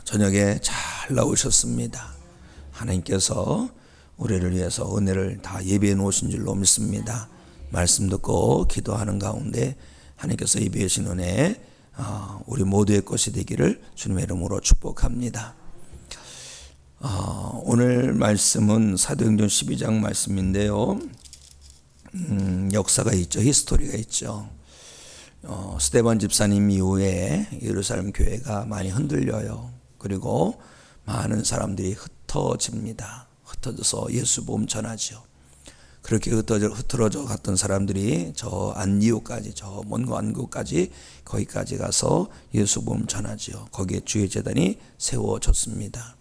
저녁에 잘 나오셨습니다. 하나님께서 우리를 위해서 은혜를 다 예비해 놓으신 줄로 믿습니다. 말씀 듣고 기도하는 가운데 하나님께서 예비해 주신 은혜 우리 모두의 것이 되기를 주님의 이름으로 축복합니다. 오늘 말씀은 사도행전 12장 말씀인데요. 역사가 있죠. 히스토리가 있죠. 스데반 집사님 이후에 예루살렘 교회가 많이 흔들려요. 그리고 많은 사람들이 흩어집니다. 흩어져서 예수 복음 전하죠. 그렇게 흩어져 갔던 사람들이 저 안디옥까지, 저 먼 안디옥까지 거기까지 가서 예수 복음 전하죠. 거기에 주의 제단이 세워졌습니다.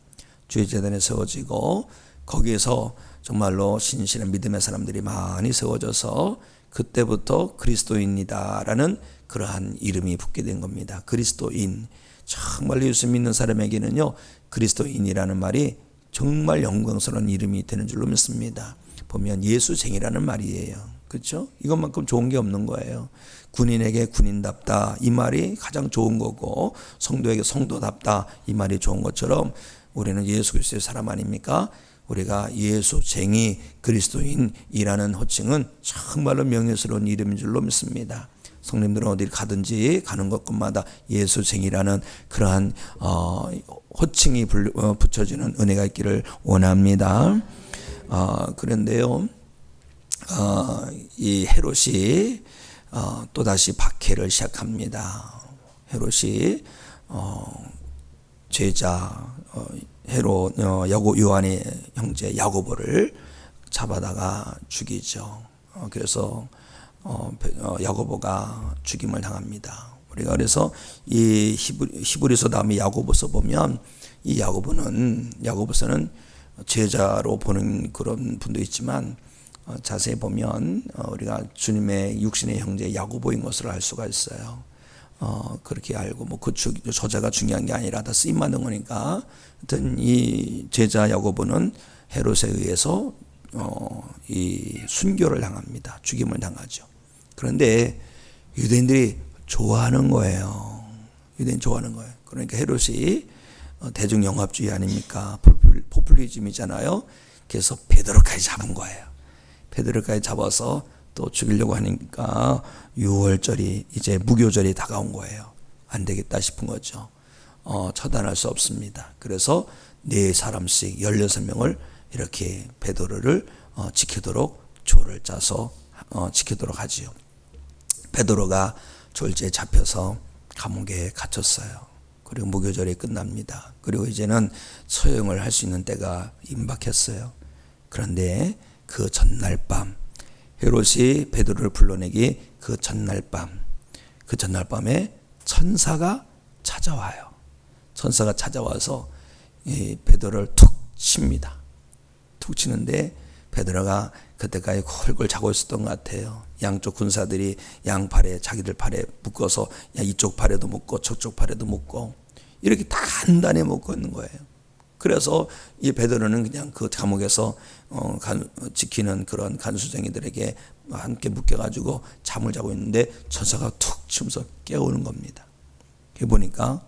주의 제단이 세워지고 거기에서 정말로 신실한 믿음의 사람들이 많이 세워져서 그때부터 그리스도인이다라는 그러한 이름이 붙게 된 겁니다. 그리스도인. 정말 예수 믿는 사람에게는요, 그리스도인이라는 말이 정말 영광스러운 이름이 되는 줄로 믿습니다. 보면 예수쟁이라는 말이에요. 그렇죠? 이것만큼 좋은 게 없는 거예요. 군인에게 군인답다 이 말이 가장 좋은 거고, 성도에게 성도답다 이 말이 좋은 것처럼 우리는 예수 그리스도의 사람 아닙니까? 우리가 예수쟁이 그리스도인이라는 호칭은 정말로 명예스러운 이름인 줄로 믿습니다. 성님들은 어디 가든지 가는 곳마다 예수쟁이라는 그러한 호칭이 붙여지는 은혜가 있기를 원합니다. 그런데요, 이 헤롯이 또다시 박해를 시작합니다. 헤롯이 제자 헤롯 요한의 형제 야고보를 잡아다가 죽이죠. 그래서 야고보가 죽임을 당합니다. 우리가 그래서 이 히브리서 다음에 야고보서 보면 이 야고보서는 제자로 보는 그런 분도 있지만 자세히 보면 우리가 주님의 육신의 형제 야고보인 것을 알 수가 있어요. 그렇게 알고 그 저자가 중요한 게 아니라 다 쓰임 받는 거니까. 하여튼 이 제자 야고보는 헤롯에 의해서 이 순교를 당합니다. 죽임을 당하죠. 그런데 유대인들이 좋아하는 거예요. 유대인 좋아하는 거예요. 그러니까 헤롯이 대중영합주의 아닙니까? 포퓰리즘이잖아요. 그래서 베드로까지 잡은 거예요. 베드로까지 잡아서 또 죽이려고 하니까 6월절이 이제 무교절이 다가온 거예요. 안 되겠다 싶은 거죠. 처단할 수 없습니다. 그래서 4사람씩 16명을 이렇게 베드로를 지키도록 조를 짜서 지키도록 하지요. 베드로가 졸지에 잡혀서 감옥에 갇혔어요. 그리고 무교절이 끝납니다. 그리고 이제는 처형을 할 수 있는 때가 임박했어요. 그런데 그 전날 밤 헤롯이 베드로를 불러내기 그 전날 밤에 천사가 찾아와요. 천사가 찾아와서 이 베드로를 툭 칩니다. 툭 치는데 베드로가 그때까지 홀골 자고 있었던 것 같아요. 양쪽 군사들이 양팔에 자기들 팔에 묶어서 이쪽 팔에도 묶고 저쪽 팔에도 묶고 이렇게 단단히 묶고 있는 거예요. 그래서 이 베드로는 그냥 그 감옥에서 지키는 그런 간수쟁이들에게 함께 묶여가지고 잠을 자고 있는데 천사가 툭 치면서 깨우는 겁니다. 보니까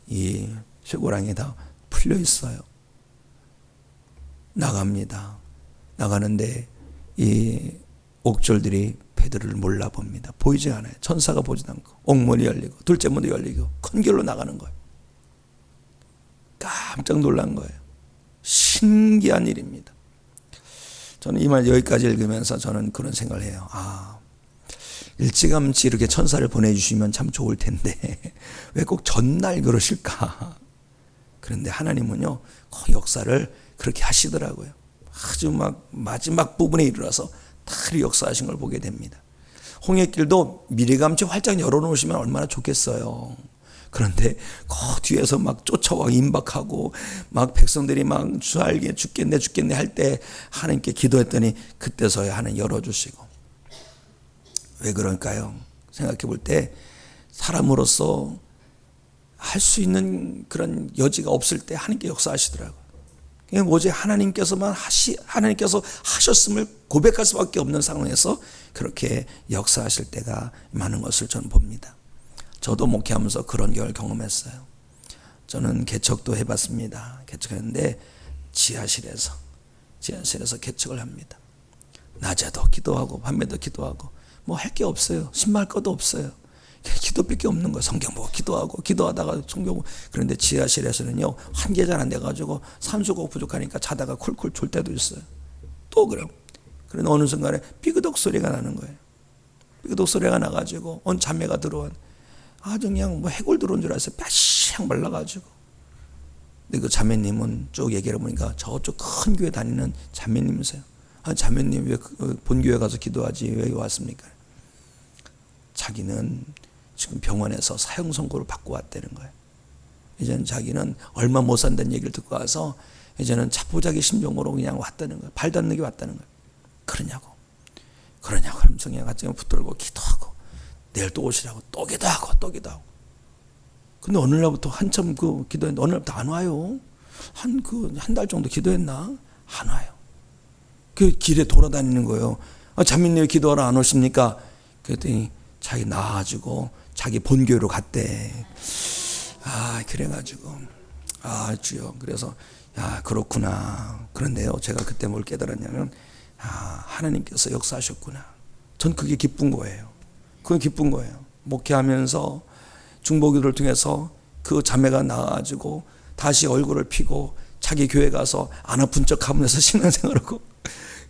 이 쇠고랑이 다 풀려 있어요. 나갑니다. 나가는데 이 옥졸들이 베드로를 몰라봅니다. 보이지 않아요. 천사가 보지도 않고 옥문이 열리고 둘째 문도 열리고 큰 길로 나가는 거예요. 깜짝 놀란 거예요. 신기한 일입니다. 저는 이 말 여기까지 읽으면서 저는 그런 생각을 해요. 일찌감치 이렇게 천사를 보내주시면 참 좋을 텐데 왜 꼭 전날 그러실까? 그런데 하나님은요, 그 역사를 그렇게 하시더라고요. 아주 막 마지막 부분에 이르러서 다 역사하신 걸 보게 됩니다. 홍해길도 미리감치 활짝 열어놓으시면 얼마나 좋겠어요. 그런데 그 뒤에서 막 쫓아와 임박하고 막 백성들이 막 주알게 죽겠네 할 때 하나님께 기도했더니 그때서야 하나님 열어주시고. 왜 그럴까요? 생각해 볼 때 사람으로서 할 수 있는 그런 여지가 없을 때 하나님께 역사하시더라고요. 오직 하나님께서 하셨음을 고백할 수밖에 없는 상황에서 그렇게 역사하실 때가 많은 것을 저는 봅니다. 저도 목회하면서 그런 걸 경험했어요. 저는 개척도 해봤습니다. 개척했는데 지하실에서 개척을 합니다. 낮에도 기도하고 밤에도 기도하고 뭐 할 게 없어요. 신발 것도 없어요. 기도밖에 없는 거예요. 성경 보고 기도하다가 성경 보고. 그런데 지하실에서는요, 한계 잘 안 돼가지고 산소가 부족하니까 자다가 쿨쿨 졸 때도 있어요. 또 그래요. 그런데 어느 순간에 삐그덕 소리가 나는 거예요. 삐그덕 소리가 나가지고 온 자매가 들어온, 아주 그냥 뭐 해골 들어온 줄 알았어요. 바싹 말라가지고. 근데 그 자매님은 쭉 얘기를 해보니까 저쪽 큰 교회 다니는 자매님이세요. 아, 자매님 왜 본교회 가서 기도하지 왜 왔습니까? 자기는 지금 병원에서 사형 선고를 받고 왔다는 거예요. 이제는 자기는 얼마 못 산다는 얘기를 듣고 와서 이제는 자포자기 심정으로 그냥 왔다는 거예요. 발 닿는 게 왔다는 거예요. 그러냐고 하면서 그냥 같이 붙들고 기도하고 내일 또 오시라고 또 기도하고. 근데 어느 날부터 한참 기도했는데 어느 날부터 안 와요. 한 달 정도 기도했나? 안 와요. 그 길에 돌아다니는 거예요. 아, 자매님 왜 기도하러 안 오십니까? 그랬더니 자기 나와가지고 자기 본교회로 갔대. 아, 그래가지고 주여. 그래서 그렇구나. 그런데요, 제가 그때 뭘 깨달았냐면 하나님께서 역사하셨구나. 전 그게 기쁜 거예요. 그게 기쁜 거예요. 목회하면서 중보기도를 통해서 그 자매가 나와가지고 다시 얼굴을 피고 자기 교회 가서 안 아픈 척 하면서 신앙생활하고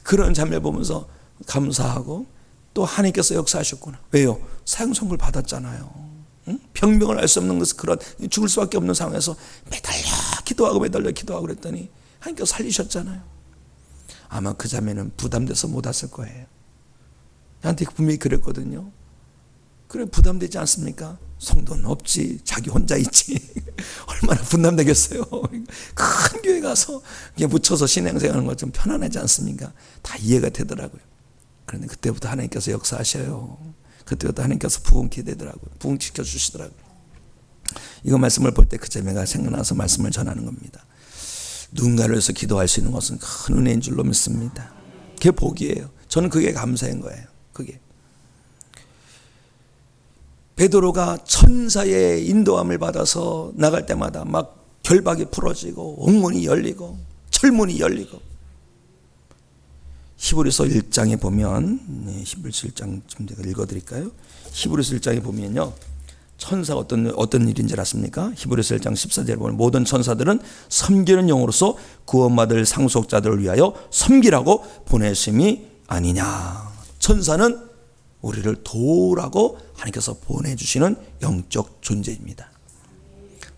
그런 자매 보면서 감사하고 또 하나님께서 역사하셨구나. 왜요? 사형 선고를 받았잖아요. 응? 병명을 알 수 없는 것은 그런 죽을 수밖에 없는 상황에서 매달려 기도하고 그랬더니 하나님께서 살리셨잖아요. 아마 그 자매는 부담돼서 못 왔을 거예요. 나한테 분명히 그랬거든요. 그래, 부담되지 않습니까? 성도는 없지, 자기 혼자 있지. 얼마나 부담되겠어요. 큰 교회 가서 그냥 묻혀서 신앙생활하는 거 좀 편안하지 않습니까? 다 이해가 되더라고요. 그런데 그때부터 하나님께서 역사하셔요. 그때부터 하나님께서 부흥케 되더라고요. 부흥시켜 주시더라고요. 이거 말씀을 볼 때 그 자매가 생각나서 말씀을 전하는 겁니다. 누군가를 위해서 기도할 수 있는 것은 큰 은혜인 줄로 믿습니다. 그게 복이에요. 저는 그게 감사인 거예요. 그게. 베드로가 천사의 인도함을 받아서 나갈 때마다 막 결박이 풀어지고 옥문이 열리고 철문이 열리고. 히브리서 1장에 보면, 히브리서 1장 좀 제가 읽어드릴까요? 히브리서 1장에 보면요, 천사 어떤 일인지 아십니까? 히브리서 1장 14절에 보면 모든 천사들은 섬기는 영으로서 구원받을 상속자들을 위하여 섬기라고 보내심이 아니냐. 천사는 우리를 도우라고 하나님께서 보내주시는 영적 존재입니다.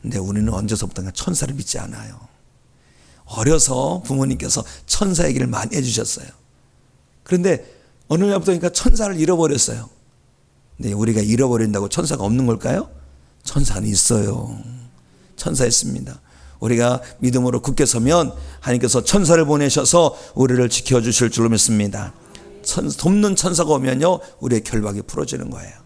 근데 우리는 언제서부턴가 천사를 믿지 않아요. 어려서 부모님께서 천사 얘기를 많이 해주셨어요. 그런데 어느 날부터 천사를 잃어버렸어요. 근데 우리가 잃어버린다고 천사가 없는 걸까요? 천사는 있어요. 천사 있습니다. 우리가 믿음으로 굳게 서면 하나님께서 천사를 보내셔서 우리를 지켜주실 줄로 믿습니다. 돕는 천사가 오면요, 우리의 결박이 풀어지는 거예요.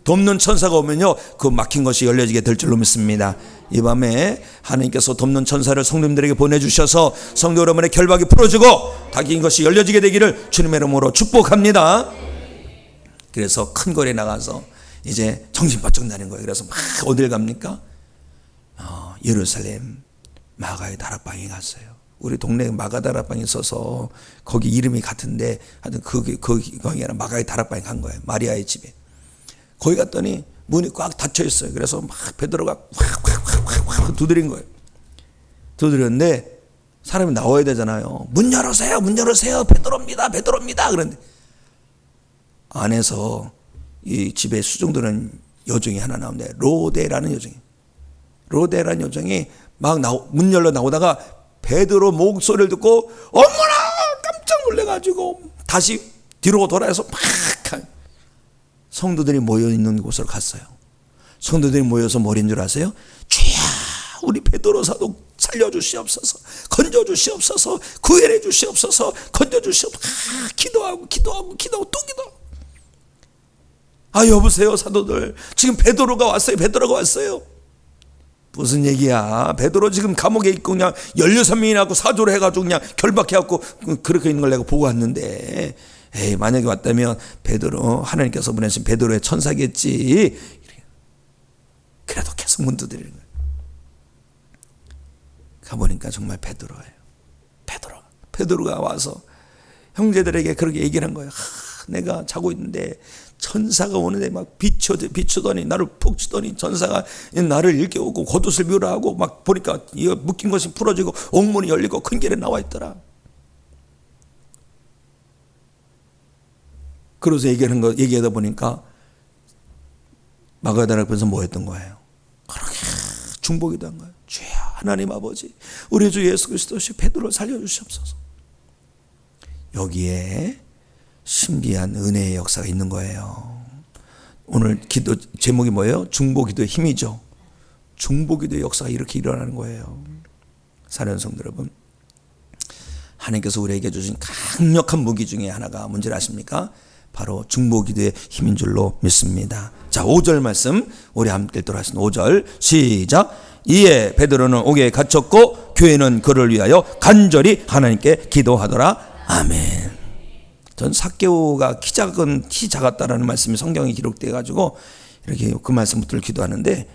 돕는 천사가 오면요, 그 막힌 것이 열려지게 될 줄로 믿습니다. 이 밤에 하나님께서 돕는 천사를 성도님들에게 보내주셔서 성도 여러분의 결박이 풀어지고 닫힌 것이 열려지게 되기를 주님의 이름으로 축복합니다. 그래서 큰 거리에 나가서 이제 정신 바짝 나는 거예요. 그래서 막 어딜 갑니까? 예루살렘 마가의 다락방에 갔어요. 우리 동네에 마가 다락방이 있어서 거기 이름이 같은데 하여튼 거기가 마가의 다락방에 간 거예요. 마리아의 집에. 거기 갔더니 문이 꽉 닫혀 있어요. 그래서 막 베드로가 확 두드린 거예요. 두드렸는데 사람이 나와야 되잖아요. 문 열으세요. 베드로입니다. 그런데 안에서 이 집에 수종드는 여종이 하나 나오는데 로데라는 여종이 막 문 열러 나오다가 베드로 목소리를 듣고 어머나 깜짝 놀래가지고 다시 뒤로 돌아서 막 성도들이 모여있는 곳으로 갔어요. 성도들이 모여서 뭐인 줄 아세요? 주야, 우리 베드로 사도 살려주시옵소서, 건져주시옵소서, 구해내 주시옵소서, 건져주시옵소서. 기도하고 또 기도하고. 여보세요 사도들, 지금 베드로가 왔어요. 무슨 얘기야? 베드로 지금 감옥에 있고 그냥 16명이나 사조를 해가지고 그냥 결박해갖고 그렇게 있는 걸 내가 보고 왔는데, 만약에 왔다면 베드로, 하나님께서 보내신 베드로의 천사겠지. 그래도 계속 문 두드리는 거예요. 가보니까 정말 베드로예요. 베드로가 와서 형제들에게 그렇게 얘기를 한 거예요. 내가 자고 있는데 천사가 오는데 막 비추더니 나를 푹 치더니 천사가 나를 일깨우고 겉옷을 묘라하고 막 보니까 이 묶인 것이 풀어지고 옥문이 열리고 큰 길에 나와 있더라. 그래서 얘기하다 보니까 마가다라 앞에서 뭐 했던 거예요? 그렇게 중보기도 한 거예요. 주여 하나님 아버지, 우리 주 예수 그리스도시 베드로를 살려주시옵소서. 여기에 신비한 은혜의 역사가 있는 거예요. 오늘 기도 제목이 뭐예요? 중보기도의 힘이죠. 중보기도의 역사가 이렇게 일어나는 거예요. 사랑하는 성도 여러분, 하나님께서 우리에게 주신 강력한 무기 중에 하나가 뭔지 아십니까? 바로 중보기도의 힘인 줄로 믿습니다. 자, 5절 말씀 우리 함께 읽도록 하겠습니다. 5절 시작. 이에 베드로는 옥에 갇혔고 교회는 그를 위하여 간절히 하나님께 기도하더라. 아멘. 전 삭개오가 키 작았다라는 말씀이 성경에 기록되어 가지고 이렇게 그 말씀부터 기도하는데,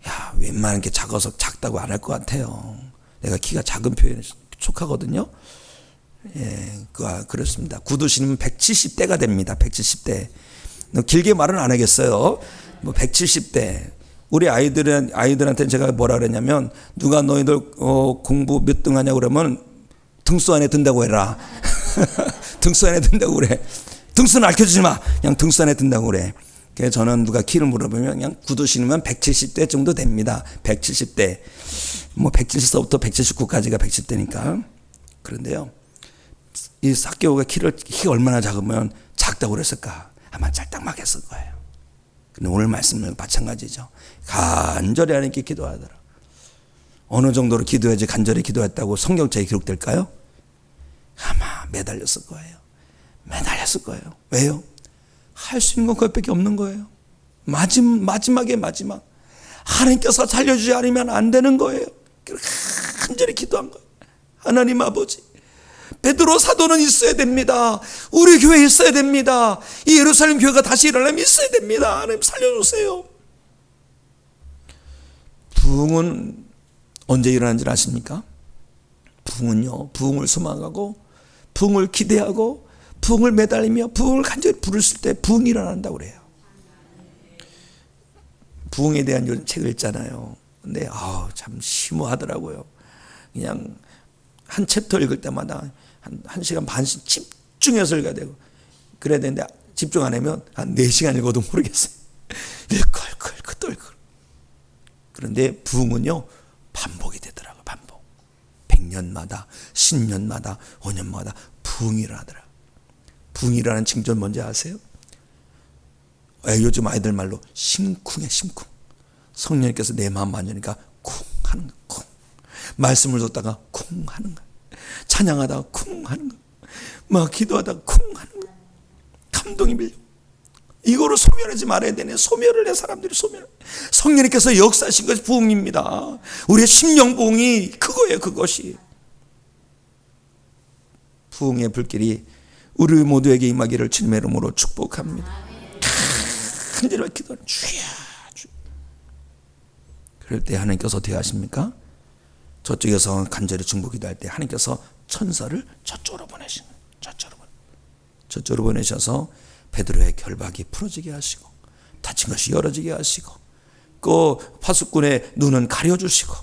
야, 웬만한 게 작다고 안 할 것 같아요. 내가 키가 작은 표현에 속하거든요. 예, 그렇습니다. 구두 신으면 170대가 됩니다. 170대. 길게 말은 안 하겠어요. 뭐 170대. 우리 아이들한테 제가 뭐라 그랬냐면, 누가 너희들 공부 몇 등 하냐고 그러면 등수 안에 든다고 해라. 등수 안에 든다고 그래. 등수는 알려주지 마. 그냥 등수 안에 든다고 그래. 그래서 저는 누가 키를 물어보면 그냥 구두 신으면 170대 정도 됩니다. 170대. 뭐 170서부터 179까지가 110대니까. 그런데요, 이 삭개오가 키가 얼마나 작으면 작다고 그랬을까? 아마 짤딱막했을 거예요. 근데 오늘 말씀은 마찬가지죠. 간절히 하나님께 기도하더라. 어느 정도로 기도해야지 간절히 기도했다고 성경책에 기록될까요? 아마 매달렸을 거예요. 왜요? 할 수 있는 건 그것밖에 없는 거예요. 마지막에 마지막. 하나님께서 살려주지 않으면 안 되는 거예요. 간절히 기도한 거예요. 하나님 아버지, 베드로 사도는 있어야 됩니다. 우리 교회에 있어야 됩니다. 이 예루살렘 교회가 다시 일어나면 있어야 됩니다. 하나님 살려주세요. 부흥은 언제 일어나는지 아십니까? 부흥은요, 부흥을 소망하고 부흥을 기대하고 부흥을 매달리며 부흥을 간절히 부르실 때 부흥이 일어난다고 그래요. 부흥에 대한 요즘 책을 읽잖아요. 근데 참 심오하더라고요. 그냥 한 챕터 읽을 때마다 한 시간 반씩 집중해서 읽어야 되고 그래야 되는데, 집중 안 하면 한 4시간 읽어도 모르겠어요. 읽고. 그런데 부흥은요, 반복이 되더라고요. 반복. 100년마다 10년마다 5년마다 부흥이 일어나더라고요. 부흥이 일어나는 징조는 뭔지 아세요? 요즘 아이들 말로 심쿵해. 성령님께서 내 마음 만지니까 쿵 하는 거. 쿵. 말씀을 듣다가 쿵 하는 거. 찬양하다가 쿵 하는 거. 막 기도하다가 쿵 하는 거. 감동이 밀려. 이거를 소멸하지 말아야 되네. 소멸을 해, 사람들이 소멸. 성령님께서 역사하신 것이 부흥입니다. 우리의 심령 부흥이 그거예요. 그것이 부흥의 불길이 우리 모두에게 임하기를 주님의 이름으로 축복합니다. 간절히 기도하는 주여. 그럴 때 하나님께서 어떻게 하십니까? 저쪽에서 간절히 중보기도할 때 하나님께서 천사를 저쪽으로 보내시는 거예요. 저쪽으로 보내셔서 베드로의 결박이 풀어지게 하시고 다친 것이 열어지게 하시고 그 파수꾼의 눈은 가려주시고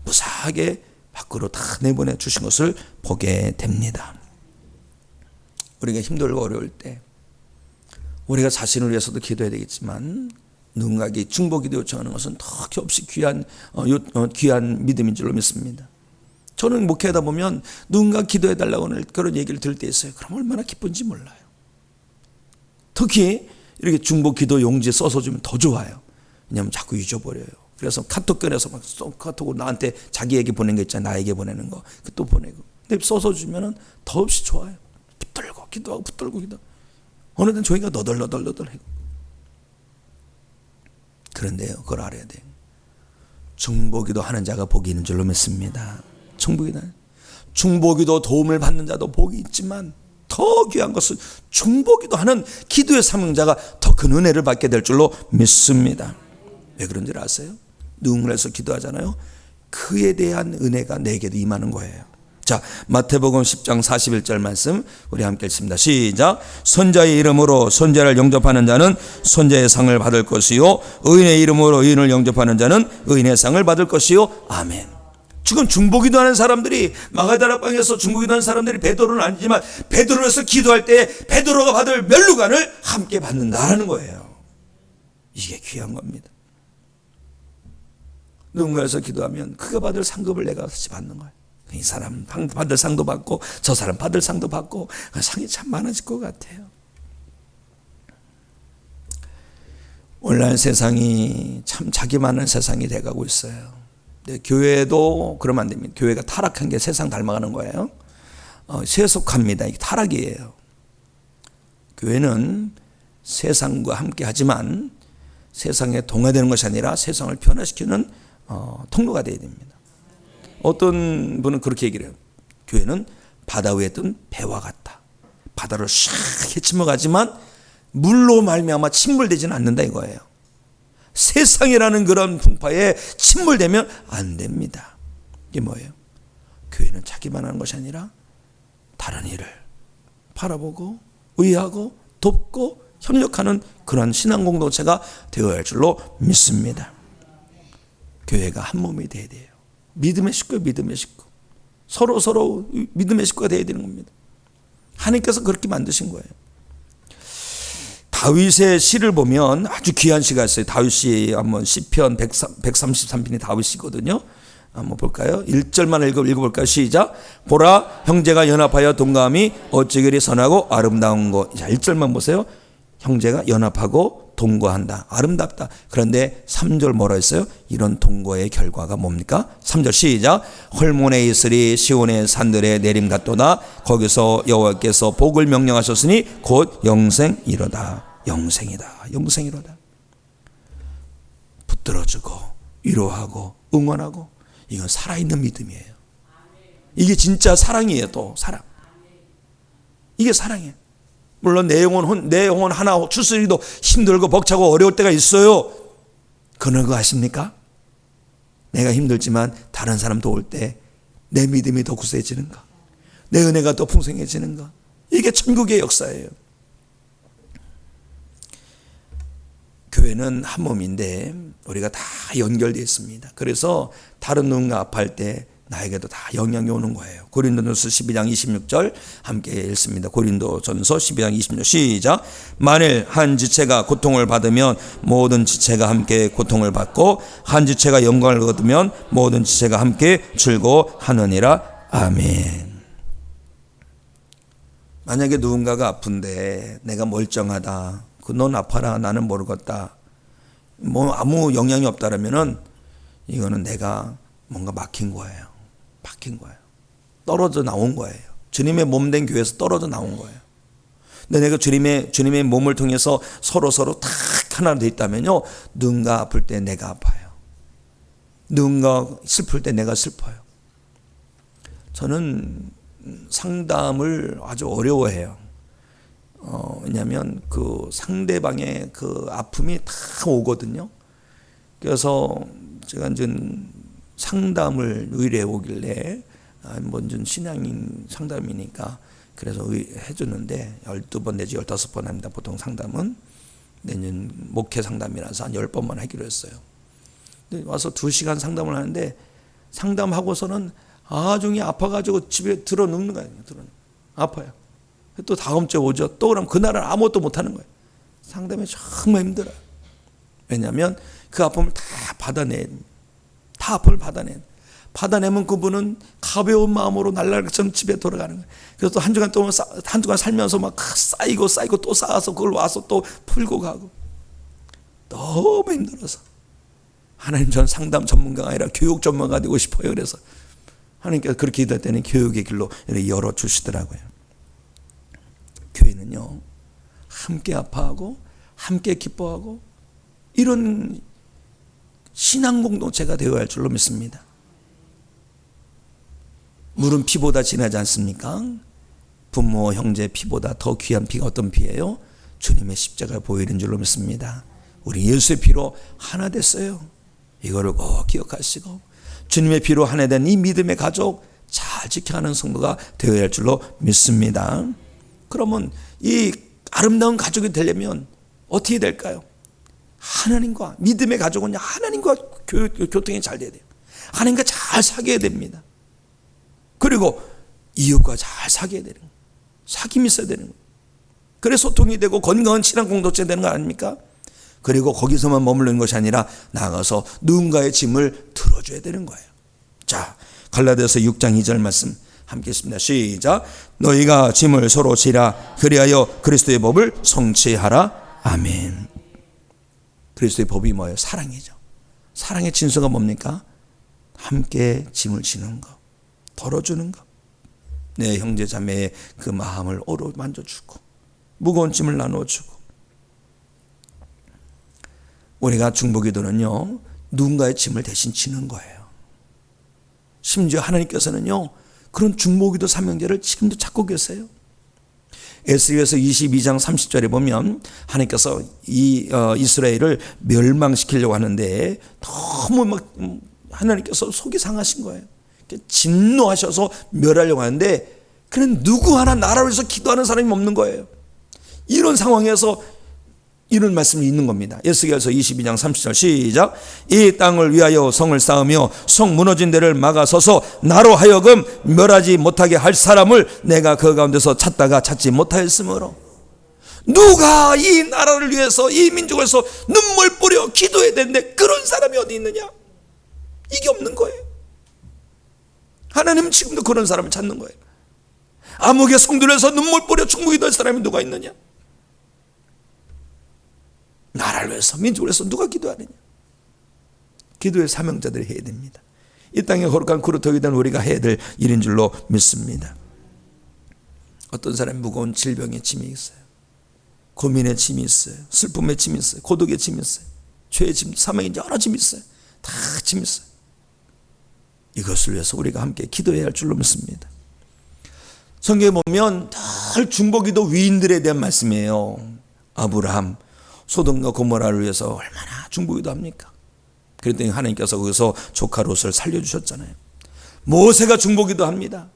무사하게 밖으로 다 내보내 주신 것을 보게 됩니다. 우리가 힘들고 어려울 때 우리가 자신을 위해서도 기도해야 되겠지만, 누군가에게 중보기도 요청하는 것은 더 겹없이 귀한 믿음인 줄로 믿습니다. 저는 목회하다 보면 누군가 기도해달라고 하는 그런 얘기를 들을 때 있어요. 그럼 얼마나 기쁜지 몰라요. 특히 이렇게 중보기도 용지에 써서 주면 더 좋아요. 왜냐하면 자꾸 잊어버려요. 그래서 카톡 꺼내서 막 카톡으로 나한테 자기에게 보낸 거 있잖아요. 나에게 보내는 거. 또 보내고. 근데 써서 주면 더없이 좋아요. 붙들고 기도하고 어느 때는 저희가 너덜너덜해요. 그런데요, 그걸 알아야 돼요. 중보기도 하는 자가 복이 있는 줄로 믿습니다. 중보기도 도움을 받는 자도 복이 있지만 더 귀한 것은 중보기도 하는 기도의 사명자가 더 큰 은혜를 받게 될 줄로 믿습니다. 왜 그런 줄 아세요? 누군가를 위해서 기도하잖아요. 그에 대한 은혜가 내게도 임하는 거예요. 자, 마태복음 10장 41절 말씀 우리 함께 읽습니다. 시작. 선자의 이름으로 선자를 영접하는 자는 선자의 상을 받을 것이요 의인의 이름으로 의인을 영접하는 자는 의인의 상을 받을 것이요. 아멘. 지금 중보기도하는 사람들이 마가다락방에서 중보기도하는 사람들이 베드로는 아니지만 베드로에서 기도할 때 베드로가 받을 멸류관을 함께 받는다라는 거예요. 이게 귀한 겁니다. 누군가에서 기도하면 그가 받을 상급을 내가 같이 받는 거예요. 이 사람 받을 상도 받고 저 사람 받을 상도 받고 상이 참 많아질 것 같아요. 오늘날 세상이 참 자기만한 세상이 돼가고 있어요. 교회도 그러면 안 됩니다. 교회가 타락한 게 세상 닮아가는 거예요. 세속합니다. 이게 타락이에요. 교회는 세상과 함께 하지만 세상에 동화되는 것이 아니라 세상을 변화시키는 통로가 되어야 됩니다. 어떤 분은 그렇게 얘기를 해요. 교회는 바다 위에 뜬 배와 같다. 바다를 샥 헤치며 물로 말미암아 침몰되지는 않는다 이거예요. 세상이라는 그런 풍파에 침몰되면 안 됩니다. 이게 뭐예요? 교회는 자기만 하는 것이 아니라 다른 이를 바라보고 의하고 돕고 협력하는 그런 신앙 공동체가 되어야 할 줄로 믿습니다. 교회가 한 몸이 되어야 돼요. 믿음의 식구, 믿음의 식구. 서로 믿음의 식구가 되어야 되는 겁니다. 하나님께서 그렇게 만드신 거예요. 다윗의 시를 보면 아주 귀한 시가 있어요. 다윗이 한번 시편 133편이 다윗이거든요. 한번 볼까요? 1절만 읽어볼까요? 시작. 보라, 형제가 연합하여 동거함이 어찌 그리 선하고 아름다운 것. 자, 1절만 보세요. 형제가 연합하고 동거한다. 아름답다. 그런데 3절 뭐라 했어요? 이런 동거의 결과가 뭡니까? 3절 시작. 헐몬에 있으리 시온의 산들에 내림 같도다. 거기서 여호와께서 복을 명령하셨으니 곧 영생이로다. 영생이다. 영생이로다. 붙들어주고 위로하고 응원하고 이건 살아있는 믿음이에요. 이게 진짜 사랑이에요. 또 사랑. 이게 사랑이에요. 물론 내 영혼 하나 추스리기도 힘들고 벅차고 어려울 때가 있어요. 그런 거 아십니까? 내가 힘들지만 다른 사람 도울 때 내 믿음이 더 굳세지는가, 내 은혜가 더 풍성해지는가. 이게 천국의 역사예요. 교회는 한 몸인데 우리가 다 연결되어 있습니다. 그래서 다른 누군가 아파할 때 나에게도 다 영향이 오는 거예요. 고린도전서 12장 26절 함께 읽습니다. 고린도전서 12장 26절 시작. 만일 한 지체가 고통을 받으면 모든 지체가 함께 고통을 받고 한 지체가 영광을 얻으면 모든 지체가 함께 즐거워하느니라. 아멘. 만약에 누군가가 아픈데 내가 멀쩡하다, 넌 아파라, 나는 모르겠다, 뭐 아무 영향이 없다라면은 이거는 내가 뭔가 막힌 거예요. 박힌 거예요. 떨어져 나온 거예요. 주님의 몸 된 교회에서 떨어져 나온 거예요. 근데 내가 주님의 몸을 통해서 서로 탁 하나 돼 있다면요, 누군가 아플 때 내가 아파요. 누군가 슬플 때 내가 슬퍼요. 저는 상담을 아주 어려워해요. 왜냐하면 그 상대방의 그 아픔이 다 오거든요. 그래서 제가 이제 상담을 의뢰해 오길래 먼저 신앙인 상담이니까 그래서 해주는데 12번 내지 15번 합니다. 보통 상담은. 내년 목회 상담이라서 한 10번만 하기로 했어요. 근데 와서 2시간 상담을 하는데 상담하고서는 아중에 아파가지고 집에 들어 눕는 거예요. 아파요. 또 다음 주에 오죠. 또 그럼 그날은 아무것도 못하는 거예요. 상담이 정말 힘들어요. 왜냐하면 그 아픔을 다 아픔을 받아내면 그분은 가벼운 마음으로 날라리처럼 집에 돌아가는 거예요. 그래서 또 한 주간 동안 살면서 막 쌓이고 또 쌓아서 그걸 와서 또 풀고 가고 너무 힘들어서 하나님, 전 상담 전문가가 아니라 교육 전문가가 되고 싶어요. 그래서 하나님께서 그렇게 기도할 때는 교육의 길로 열어주시더라고요. 교회는요, 함께 아파하고 함께 기뻐하고 이런 신앙 공동체가 되어야 할 줄로 믿습니다. 물은 피보다 진하지 않습니까? 부모 형제 피보다 더 귀한 피가 어떤 피예요? 주님의 십자가 보혈인 줄로 믿습니다. 우리 예수의 피로 하나 됐어요. 이거를 꼭 기억하시고 주님의 피로 하나 된 이 믿음의 가족 잘 지켜가는 성도가 되어야 할 줄로 믿습니다. 그러면 이 아름다운 가족이 되려면 어떻게 될까요? 하나님과 믿음의 가족은 하나님과 교통이 잘 돼야 돼요. 하나님과 잘 사귀어야 됩니다. 그리고 이웃과 잘 사귀어야 되는 거예요. 사귐이 있어야 되는 거예요. 그래 소통이 되고 건강한 친한 공동체 되는 거 아닙니까? 그리고 거기서만 머무르는 것이 아니라 나가서 누군가의 짐을 들어줘야 되는 거예요. 자, 갈라디아서 6장 2절 말씀 함께 했습니다. 시작. 너희가 짐을 서로 지라 그리하여 그리스도의 법을 성취하라. 아멘. 그리스도의 법이 뭐예요? 사랑이죠. 사랑의 진수가 뭡니까? 함께 짐을 지는 것, 덜어주는 것, 내 형제 자매의 그 마음을 어루 만져주고 무거운 짐을 나눠주고. 우리가 중보기도는요 누군가의 짐을 대신 지는 거예요. 심지어 하나님께서는요 그런 중보기도 사명제를 지금도 찾고 계세요. 에스겔서 22장 30절에 보면 하나님께서 이 이스라엘을 멸망시키려고 하는데 너무 막 하나님께서 속이 상하신 거예요. 진노하셔서 멸하려고 하는데 그는 누구 하나 나라를 위해서 기도하는 사람이 없는 거예요. 이런 상황에서 이런 말씀이 있는 겁니다. 에스겔서 22장 30절 시작. 이 땅을 위하여 성을 쌓으며 성 무너진 데를 막아서서 나로 하여금 멸하지 못하게 할 사람을 내가 그 가운데서 찾다가 찾지 못하였으므로. 누가 이 나라를 위해서 이 민족을 위해서 눈물 뿌려 기도해야 되는데 그런 사람이 어디 있느냐? 이게 없는 거예요. 하나님은 지금도 그런 사람을 찾는 거예요. 암흑의 성들을 위해서 눈물 뿌려 충무기도할 사람이 누가 있느냐? 나라를 위해서 민족을 위해서 누가 기도하느냐? 기도의 사명자들이 해야 됩니다. 이 땅에 거룩한 그루터기 된 우리가 해야 될 일인 줄로 믿습니다. 어떤 사람이 무거운 질병의 짐이 있어요. 고민의 짐이 있어요. 슬픔의 짐이 있어요. 고독의 짐이 있어요. 죄의 짐, 사명의 여러 짐이 있어요. 다 짐이 있어요. 이것을 위해서 우리가 함께 기도해야 할 줄로 믿습니다. 성경에 보면 늘 중보기도 위인들에 대한 말씀이에요. 아브라함, 소돔과 고모라를 위해서 얼마나 중보기도 합니까? 그랬더니 하나님께서 거기서 조카 롯을 살려주셨잖아요. 모세가 중보기도 합니다.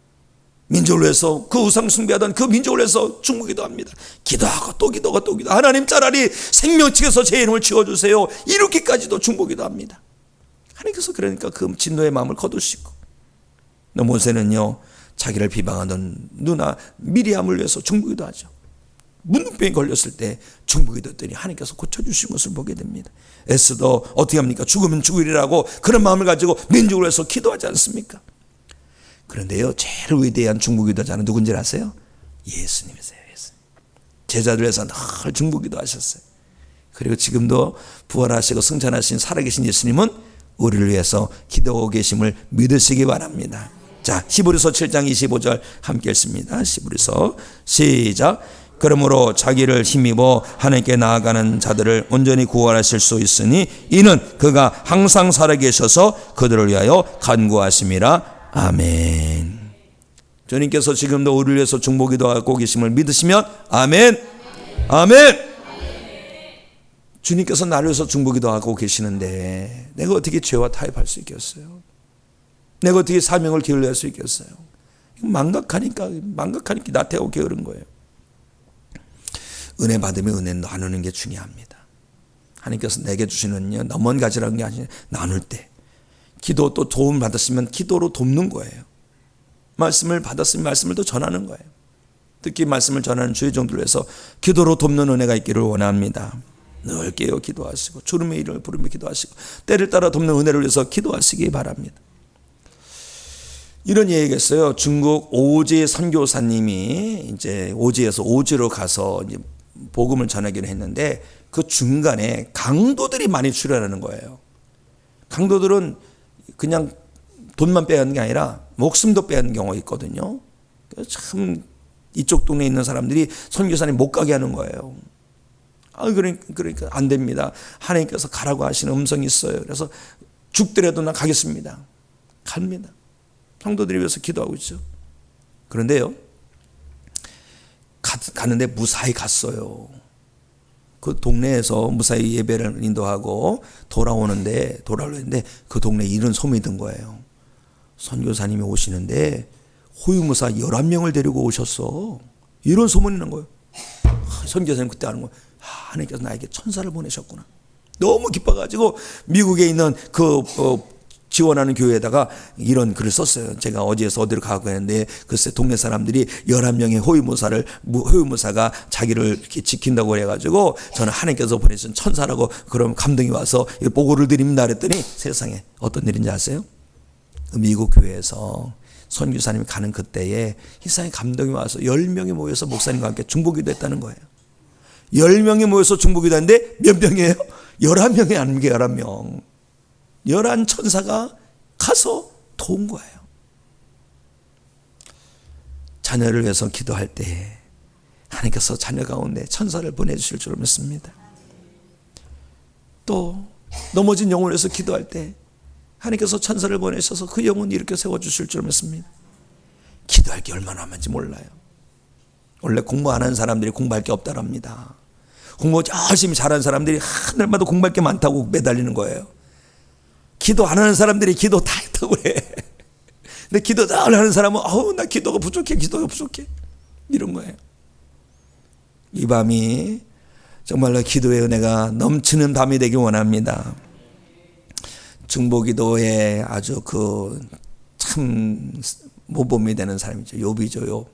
민족을 위해서 그 우상 숭배하던 그 민족을 위해서 중보기도 합니다. 기도하고 또 기도하고 또 기도. 하나님 차라리 생명책에서 제 이름을 지워주세요. 이렇게까지도 중보기도 합니다. 하나님께서 그러니까 그 진노의 마음을 거두시고, 모세는요 자기를 비방하던 누나 미리암을 위해서 중보기도 하죠. 문둥병에 걸렸을 때 중보기도 했더니 하나님께서 고쳐주신 것을 보게 됩니다. 에스더 어떻게 합니까? 죽으면 죽으리라고 그런 마음을 가지고 민족을 위해서 기도하지 않습니까? 그런데요 제일 위대한 중보기도자는 누군지 아세요? 예수님이세요. 예수님. 제자들 위해서 늘 중보기도 하셨어요. 그리고 지금도 부활하시고 승천하신 살아계신 예수님은 우리를 위해서 기도하고 계심을 믿으시기 바랍니다. 자, 히브리서 7장 25절 함께 읽습니다. 히브리서 시작. 그러므로 자기를 힘입어 하나님께 나아가는 자들을 온전히 구원하실 수 있으니 이는 그가 항상 살아계셔서 그들을 위하여 간구하심이라. 아멘. 주님께서 지금도 우리를 위해서 중보기도 하고 계심을 믿으시면 아멘. 아멘. 주님께서 나를 위해서 중보기도 하고 계시는데 내가 어떻게 죄와 타협할 수 있겠어요? 내가 어떻게 사명을 게을리할 수 있겠어요? 망각하니까 나태하고 게으른 거예요. 은혜 받으면 은혜 나누는 게 중요합니다. 하나님께서 내게 주시는 넘은 가지라는 게 아니라 나눌 때, 기도 또 도움 받았으면 기도로 돕는 거예요. 말씀을 받았으면 말씀을 또 전하는 거예요. 특히 말씀을 전하는 주의 종들을 위해서 기도로 돕는 은혜가 있기를 원합니다. 늘 깨어 기도하시고 주름의 이름을 부르며 기도하시고 때를 따라 돕는 은혜를 위해서 기도하시기 바랍니다. 이런 얘기가 있어요. 중국 오지 선교사님이 이제 오지에서 오지로 가서 이제 복음을 전하기로 했는데 그 중간에 강도들이 많이 출연하는 거예요. 강도들은 그냥 돈만 빼앗는 게 아니라 목숨도 빼앗는 경우가 있거든요. 참 이쪽 동네에 있는 사람들이 선교사님 못 가게 하는 거예요. 그러니까 안 됩니다. 하나님께서 가라고 하시는 음성이 있어요. 그래서 죽더라도 나 가겠습니다. 갑니다. 성도들이 위해서 기도하고 있죠. 그런데요, 가는데 무사히 갔어요. 그 동네에서 무사히 예배를 인도하고 돌아오는데 그 동네에 이런 소문이 든 거예요. 선교사님이 오시는데 호위무사 11명을 데리고 오셨어. 이런 소문이 난 거예요. 선교사님 그때 아는 거예요. 하나님께서 나에게 천사를 보내셨구나. 너무 기뻐가지고 미국에 있는 지원하는 교회에다가 이런 글을 썼어요. 제가 어디에서 어디로 가고 했는데 글쎄 동네 사람들이 11명의 호위무사가 자기를 이렇게 지킨다고 해가지고 저는 하나님께서 보내신 천사라고 그럼 감동이 와서 보고를 드립니다 그랬더니 세상에 어떤 일인지 아세요? 미국 교회에서 선교사님이 가는 그때에 세상에 감동이 와서 10명이 모여서 목사님과 함께 중보기도 했다는 거예요. 10명이 모여서 중보기도 하는데 몇 명이에요? 11명이 아닙니까? 11명. 11 천사가 가서 도운 거예요. 자녀를 위해서 기도할 때 하나님께서 자녀 가운데 천사를 보내주실 줄 믿습니다. 또 넘어진 영혼을 위해서 기도할 때 하나님께서 천사를 보내셔서 그 영혼을 일으켜 세워주실 줄 믿습니다. 기도할 게 얼마나 많은지 몰라요. 원래 공부 안 하는 사람들이 공부할 게 없다랍니다. 공부 열심히 잘하는 사람들이 하늘마다 공부할 게 많다고 매달리는 거예요. 기도 안 하는 사람들이 기도 다 했다고 그래. 근데 기도 잘 하는 사람은 나 기도가 부족해 이런 거예요. 이 밤이 정말로 기도의 은혜가 넘치는 밤이 되길 원합니다. 중보기도에 아주 참 모범이 되는 사람이죠. 욥이죠.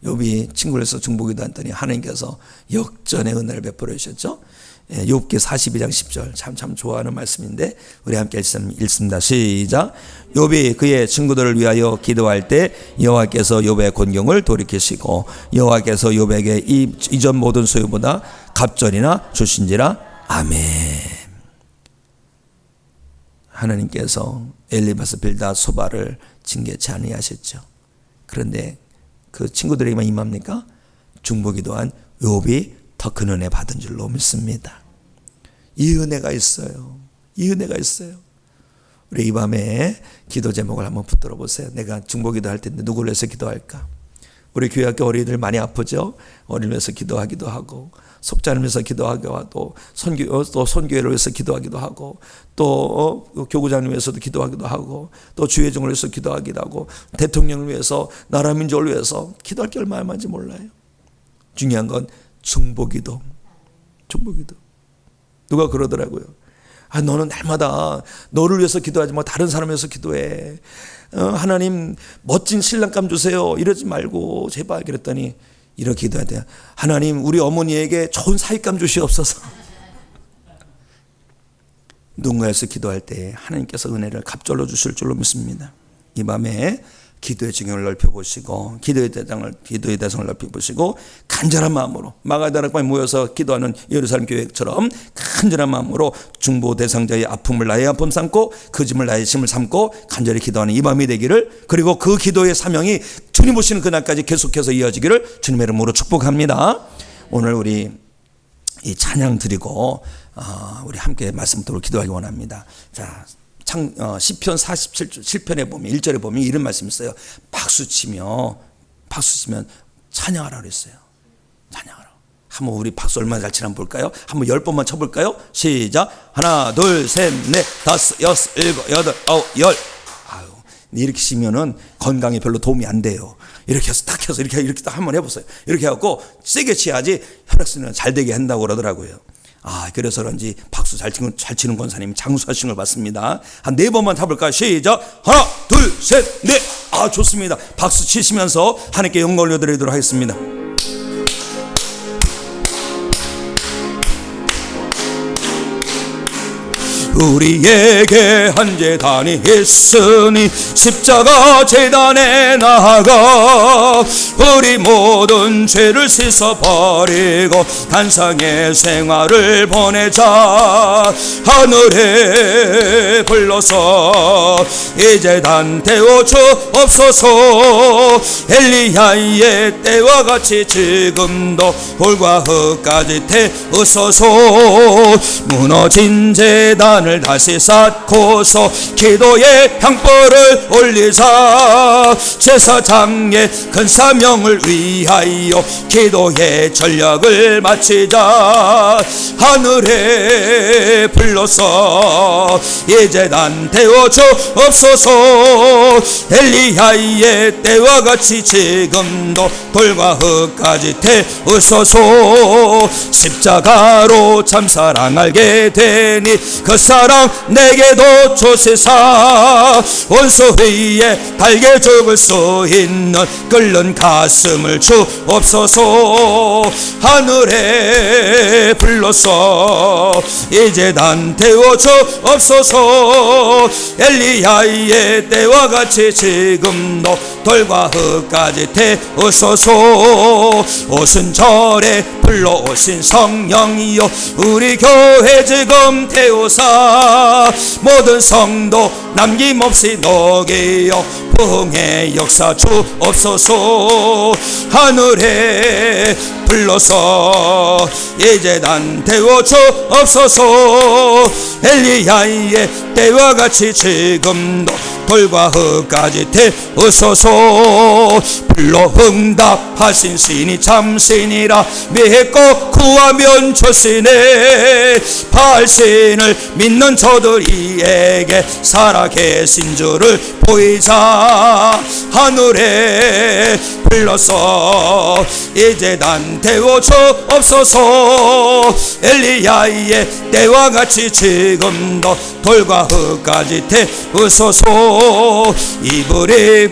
욥이 친구를 해서 중보기도 했더니 하나님께서 역전의 은혜를 베풀어 주셨죠. 욥기 42장 10절 참 좋아하는 말씀인데 우리 함께 읽습니다. 시작. 욥이 그의 친구들을 위하여 기도할 때 여호와께서 욥의 곤경을 돌이키시고 여호와께서 욥에게 이전 모든 소유보다 갑절이나 주신지라. 아멘. 하나님께서 엘리바스 빌다 소바를 징계치 아니하셨죠. 그런데 그 친구들에게만 임합니까? 중보기도한 욥이 더 큰 은혜 받은 줄로 믿습니다. 이 은혜가 있어요. 우리 이 밤에 기도 제목을 한번 붙들어 보세요. 내가 중보기도 할 텐데 누구를 위해서 기도할까? 우리 교회학교 어린이들 많이 아프죠? 어린이를 위해서 기도하기도 하고 속자를 위해서 기도하기도 하고 또 선교회를 위해서 기도하기도 하고 또 교구장을 위해서도 기도하기도 하고 또 주회종을 위해서 기도하기도 하고 대통령을 위해서 나라 민족을 위해서 기도할 게 얼마나 많은지 몰라요. 중요한 건 중보기도. 누가 그러더라고요. 너는 날마다 너를 위해서 기도하지 마. 다른 사람을 위해서 기도해. 하나님 멋진 신랑감 주세요. 이러지 말고 제발. 그랬더니 이렇게 기도해야 돼요. 하나님 우리 어머니에게 좋은 사윗감 주시옵소서. 누군가에서 기도할 때 하나님께서 은혜를 갑절로 주실 줄로 믿습니다. 이 밤에 기도의 지경을 넓혀보시고 기도의 대상을 넓혀보시고 간절한 마음으로 마가다락방에 모여서 기도하는 예루살렘 교회처럼 간절한 마음으로 중보 대상자의 아픔을 나의 아픔 삼고 그 짐을 나의 짐을 삼고 간절히 기도하는 이 밤이 되기를, 그리고 그 기도의 사명이 주님 오시는 그날까지 계속해서 이어지기를 주님의 이름으로 축복합니다. 오늘 우리 이 찬양 드리고 우리 함께 말씀 듣고 기도하기 원합니다. 자, 시편 47편에 보면 1절에 보면 이런 말씀이 있어요. 박수 치면 찬양하라 그랬어요. 찬양하라. 한번 우리 박수 얼마나 잘 치나 한번 볼까요? 한번 10번만 쳐볼까요? 시작. 하나, 둘, 셋, 넷, 다섯, 여섯, 일곱, 여덟, 아홉, 열. 이렇게 치면은 건강에 별로 도움이 안 돼요. 이렇게 해서 딱 해서 이렇게 딱 한번 해보세요. 이렇게 해갖고 세게 치야지 혈액순환 잘 되게 한다고 그러더라고요. 그래서 그런지 박수 잘 치는 권사님이 장수하신 걸 봤습니다. 한 4번만 타볼까요? 시작. 하나, 둘, 셋, 넷. 좋습니다. 박수 치시면서 하나님께 영광 올려드리도록 하겠습니다. 우리에게 한 재단이 있으니 십자가 재단에 나아가 우리 모든 죄를 씻어버리고 단상의 생활을 보내자. 하늘에 불러서 이 재단 태워주옵소서. 엘리야의 때와 같이 지금도 돌과 흙까지 태우소서. 무너진 재단 재단을 다시 쌓고서 기도의 향불을 올리자. 제사장의 큰 사명을 위하여 기도의 전력을 마치자. 하늘에 불러서 이 재단 태워주옵소서. 엘리야의 때와 같이 지금도 돌과 흙까지 태우소서. 십자가로 참 사랑 알게 되니 그 사랑 내게도 주시사. 원수 위에 달게 죽을 수 있는 끓는 가슴을 주옵소서. 하늘에 불러서 이 재단 태워주옵소서. 엘리야의 때와 같이 지금도 돌과 흙까지 태우소서. 오순절에 불러오신 성령이여 우리 교회 지금 태우사. 모든 성도 남김없이 녹이여 부흥의 역사 주옵소서. 하늘에 불러서 이 재단 태워주옵소서. 엘리야의 때와 같이 지금도 돌과 흙까지 태우소서. 불러 응답하신 신이 참신이라 믿고 구하면 좋으시네. 바알신을 믿는 저들이에게 살아계신 줄을 보이자. 하늘에 불러서 이 재단 태워주옵소서. 엘리야의 때와 같이 지금도 돌과 흙까지 태우소서. 이불이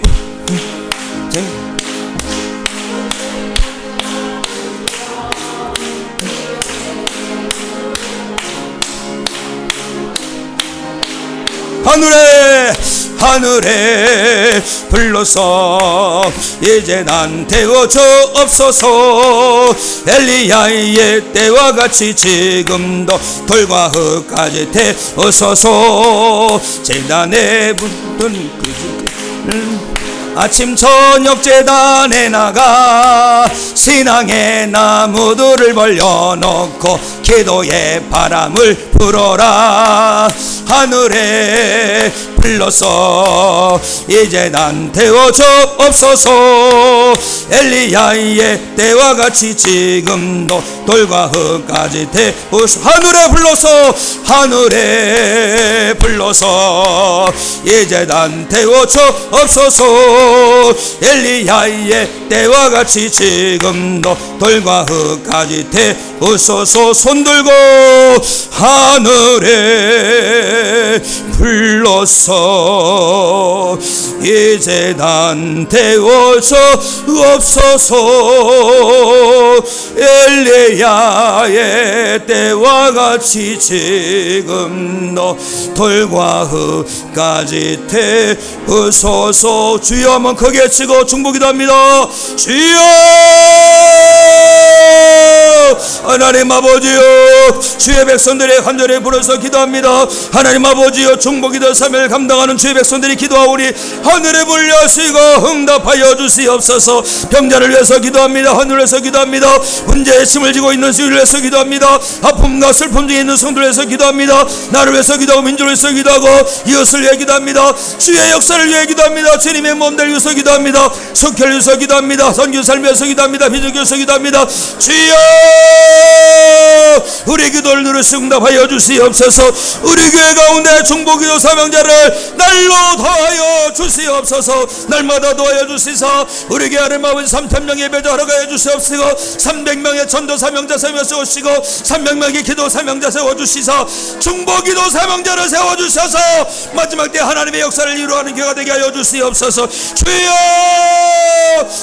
하늘에 불러서 이제 난 태워주옵소서. 엘리야의 때와 같이 지금도 돌과 흙까지 태우소서. 재단에 붙은 아침 저녁 재단에 나가 신앙의 나무들을 벌려놓고 기도의 바람을 불어라. 하늘에 불러서 이제 난 태워주옵소서. 엘리야의 때와 같이 지금도 돌과 흙까지 태우소서. 하늘에 불러서 이제 난 태워주옵소서. 엘리야의 때와 같이 지금도 돌과 흙까지 태우소서. 손들고 하늘에 불러서 이제 난 태워주옵소서. 엘리야의 때와 같이 지금도 돌과 흙까지 태우소서. 주여 한번 크게 치고 중보기도 합니다. 주여 하나님 아버지여, 주의 백성들의 간절히 불어서 기도합니다. 하나님 아버지여, 중보기도 사명을 감당하는 주의 백성들이 기도하오니 하늘에 불려시고 응답하여 주시옵소서. 병자를 위해서 기도합니다. 하늘에서 기도합니다. 문제의 짐을 지고 있는 수를 위해서 기도합니다. 아픔과 슬픔 중에 있는 성들을 위해서 기도합니다. 나를 위해서 기도하고 민족을 위해서 기도하고 이웃을 위해 기도합니다. 주의 역사를 위해 기도합니다. 주님의 몸들 위해서 기도합니다. 석회를 위해서 기도합니다. 선교 삶을 위해서 기도합니다. 비전을 위해서 기도합니다. 주여 우리 기도를 들으시 응답하여 주시옵소서. 우리 교회 가운데 중보기도 사명자를 날로 더하여 주시옵소서. 날마다 더하여 주시사 우리 교회 하나님 아버지 3,000명 예배자 허락하여 주시옵시고 300명의 전도 사명자 세워주시고 300명의 기도 사명자 세워주시사 중보기도 사명자를 세워주셔서 마지막 때 하나님의 역사를 이루어가는 교회가 되게 하여 주시옵소서. 주여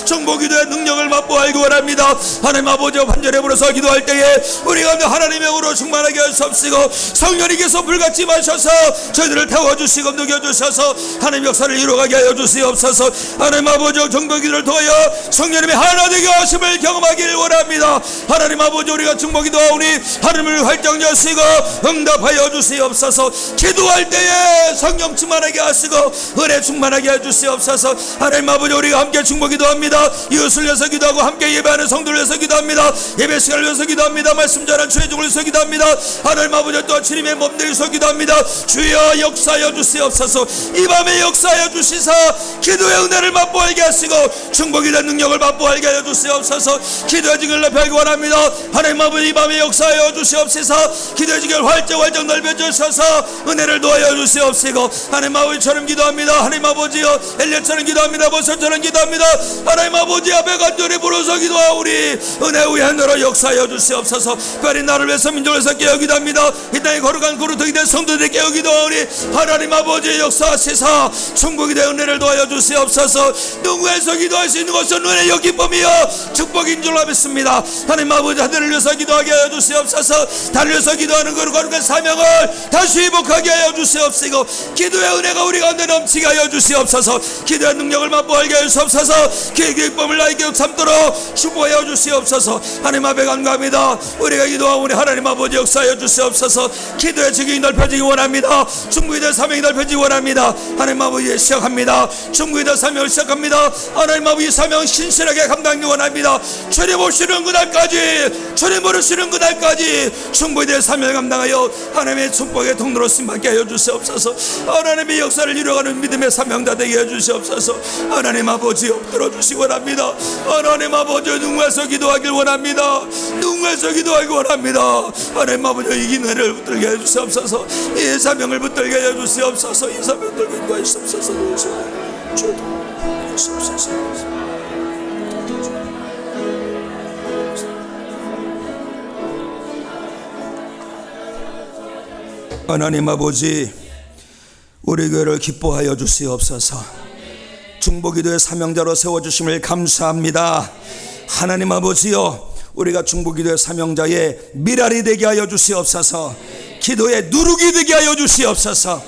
중보기도의 능력을 맛보아 알기 원합니다. 하나님 아버지와 간절히 불어서 기도할 때에 우리 가운데 하나님의 영으로 충만하게 하시옵시고 성령님께서 불같이 마셔서 저희들을 태워주시고 녹여주셔서 하나님 역사를 이루어가게 하여 주시옵소서. 하나님 아버지 중보기도를 통하여 성령님의 하나 되게 하심을 경험하기를 원합니다. 하나님 아버지 우리가 중보기도하오니 하늘을 활짝 여시고 응답하여 주시옵소서. 기도할 때에 성령 충만하게 하시고 은혜 충만하게 해 주시옵소서. 하나님 아버지 우리가 함께 중보기도합니다. 이웃을 위해서 기도하고 함께 예배하는 성도를 위해서 기도합니다. 예배 시간을 위해서 기도합니다. 말씀 전한 주의 종을 위해서 기도합니다. 하나님 아버지 또 주님의 몸들을 위해서 기도합니다. 주여 역사하여 주시옵소서. 이 밤에 역사하여 주시사 기도의 은혜를 맛보게 하시고 중보기도의 능력을 맛보게 하여 주시옵소서. 기도의 증을 넓혀하기 원합니다. 하나님 아버지 이 밤에 역사하여 주시옵소서. 기도의 증을 활짝 넓혀 주셔서 은혜를 도하여 주시옵시고 하나님 아버지처럼 기도합니다. 하나님 아버지여 엘리야처럼 기도합니다. 모세처럼 기도합니다. 하나님 아버지 앞에 간절히 부르서 기도하오니 은혜 위에 하늘로 역사하여 주시옵소서. 특별히 나를 위해서 민족을 위해서 깨어 기도합니다. 이 땅에 거룩한 거룩하게 된 성도들이 깨어 기도하오니 하나님 아버지 역사하시사 천국의 은혜를 도하여 주시옵소서. 누구에서 기도할 수 있는 것은 은혜여 기쁨이여 축복인 줄 믿습니다. 하나님 아버지 하늘을 위해서 기도하게 하여 주시옵소서. 달을 위해서 기도하는 거룩한 사명을 다시 회복하게 하여 주시옵시고 기도의 은혜가 우리 가운데 넘치게 하여 주시옵소서. 기도의 능력을 맛보게 하여 주시옵소서. 기도의 기쁨을 나의 기억 삼도록 축복하여 주시옵소서. 하나님 앞에 간구합니다. 우리가 기도하오니 하나님 아버지 역사하여 주시옵소서. 기도의 지경이 넓혀지기 원합니다. 중보기도의 사명이 넓혀지기 원합니다. 하나님 아버지 시작합니다. 중보기도의 사명을 시작합니다. 하나님 아버지 사명 신실하게 감당하기 원합니다. 주님 오시는 그날까지 주님 부르시는 그날까지 중보기도의 사명을 감당하여 하나님의 축복의 통로로 쓰임받게 하여 주시옵소서. 하나님의 역사를 이루어가는 믿음의 사명자 되게 해 주시옵소서. 하나님 아버지 엎드려 주시기 원합니다. 하나님 아버지 누구에서 기도하길 원합니다. 누구에서 기도하길 원합니다. 하나님 아버지 이 은혜를 붙들게 해 주시옵소서. 이 사명을 붙들게 해 주시옵소서. 이 사명을 붙들게 해 주시옵소서. 하나님 아버지 우리 교회를 기뻐하여 주시옵소서. 중보기도의 사명자로 세워주심을 감사합니다. 하나님 아버지여 우리가 중보기도의 사명자의 미랄이 되게 하여 주시옵소서. 기도의 누룩이 되게 하여 주시옵소서.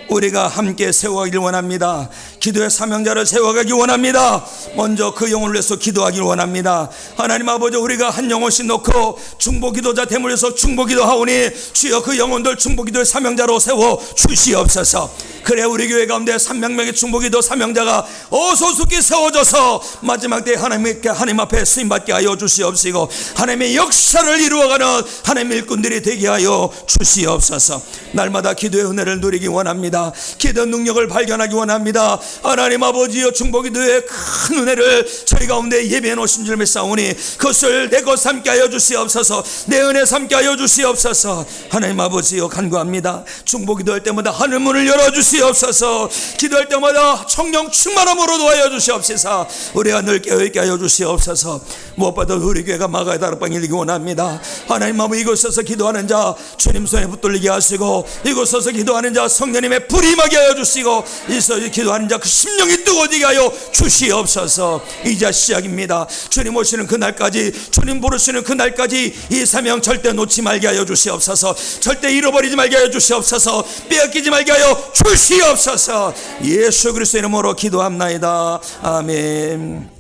우리가 함께 세워가길 원합니다. 기도의 사명자를 세워가기 원합니다. 먼저 그 영혼을 위해서 기도하길 원합니다. 하나님 아버지 우리가 한 영혼씩 놓고 중보기도자 됨을 위해서 중보기도하오니 주여 그 영혼들 중보기도의 사명자로 세워 주시옵소서. 그래 우리 교회 가운데 300명의 중보기도 사명자가 어소속히 세워져서 마지막 때 하나님 앞에 쓰임받게 하여 주시옵시고 하나님의 역사를 이루어가는 하나님의 일꾼들이 되게 하여 주시옵소서. 날마다 기도의 은혜를 누리기 원합니다. 기도 능력을 발견하기 원합니다. 하나님 아버지여 중보기도의 큰 은혜를 저희 가운데 예배해 놓으신 줄 믿사오니 그것을 내 것 삼게 하여 주시옵소서. 내 은혜 삼게 하여 주시옵소서. 하나님 아버지여 간구합니다. 중보기도할 때마다 하늘문을 열어주시옵소서. 기도할 때마다 성령 충만함으로 도와여 주시옵소서. 우리가 늘 깨어있게 하여 주시옵소서. 무엇보다 우리 교회가 마가의 다락방이 되기 원합니다. 하나님 아버지 이곳에서 기도하는 자 주님 손에 붙들리게 하시고 이곳에서 기도하는 자 성령님의 불이 임하게 하여 주시고 이곳에서 기도하는 자 그 심령이 뜨거워지게 하여 주시옵소서. 이제 시작입니다. 주님 오시는 그날까지 주님 부르시는 그날까지 이 사명 절대 놓지 말게 하여 주시옵소서. 절대 잃어버리지 말게 하여 주시옵소서. 빼앗기지 말게 하여 주시옵소서. 예수 그리스도의 이름으로 기도합나이다. 아멘.